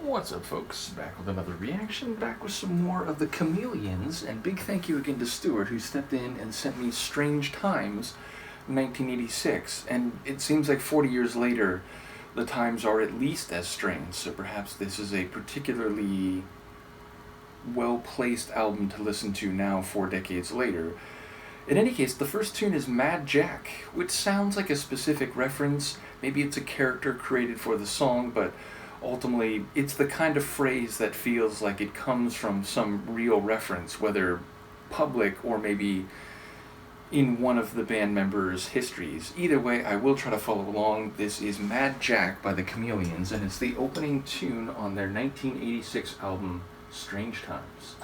What's up, folks? Back with another reaction, back with some more of the Chameleons, and big thank you again to Stuart, who stepped in and sent me Strange Times, 1986, and it seems like 40 years later, the times are at least as strange, so perhaps this is a particularly well-placed album to listen to now, 4 decades later. In any case, the first tune is Mad Jack, which sounds like a specific reference. Maybe it's a character created for the song, but ultimately it's the kind of phrase that feels like it comes from some real reference, whether public or maybe in one of the band members' histories. Either way, I will try to follow along. This is Mad Jack by the Chameleons, and it's the opening tune on their 1986 album, Strange Times.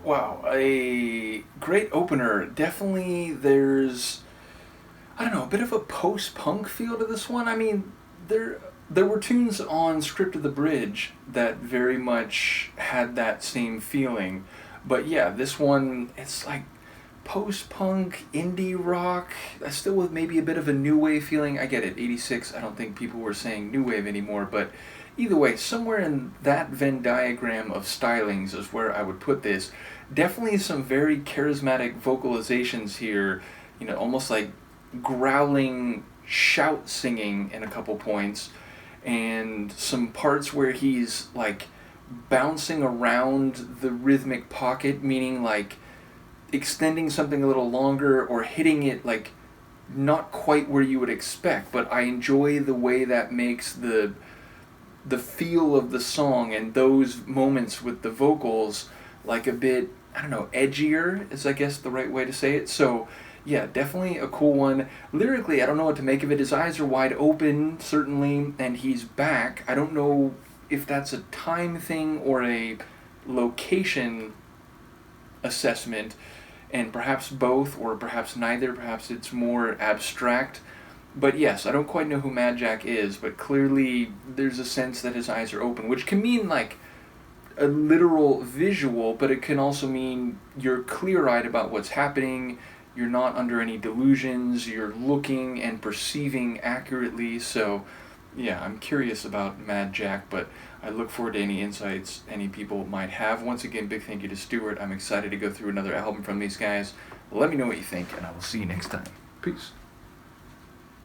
Wow, a great opener. Definitely there's, I don't know, a bit of a post-punk feel to this one. I mean, there were tunes on Script of the Bridge that very much had that same feeling. But yeah, this one, it's like post-punk, indie rock, still with maybe a bit of a new wave feeling. I get it, 86, I don't think people were saying new wave anymore, but either way, somewhere in that Venn diagram of stylings is where I would put this. Definitely some very charismatic vocalizations here, almost like growling shout singing in a couple points, and some parts where he's like bouncing around the rhythmic pocket, meaning like extending something a little longer or hitting it like not quite where you would expect, but I enjoy the way that makes the feel of the song and those moments with the vocals like a bit, I don't know, edgier is I guess the right way to say it. So yeah, definitely a cool one. Lyrically, I don't know what to make of it. His eyes are wide open, certainly, and he's back. I don't know if that's a time thing or a location assessment, and perhaps both, or perhaps neither. Perhaps it's more abstract. But yes, I don't quite know who Mad Jack is, but clearly there's a sense that his eyes are open, which can mean like a literal visual, but it can also mean you're clear-eyed about what's happening, you're not under any delusions, you're looking and perceiving accurately. So yeah, I'm curious about Mad Jack, but I look forward to any insights any people might have. Once again, big thank you to Stuart. I'm excited to go through another album from these guys. Let me know what you think, and I will see you next time. Peace.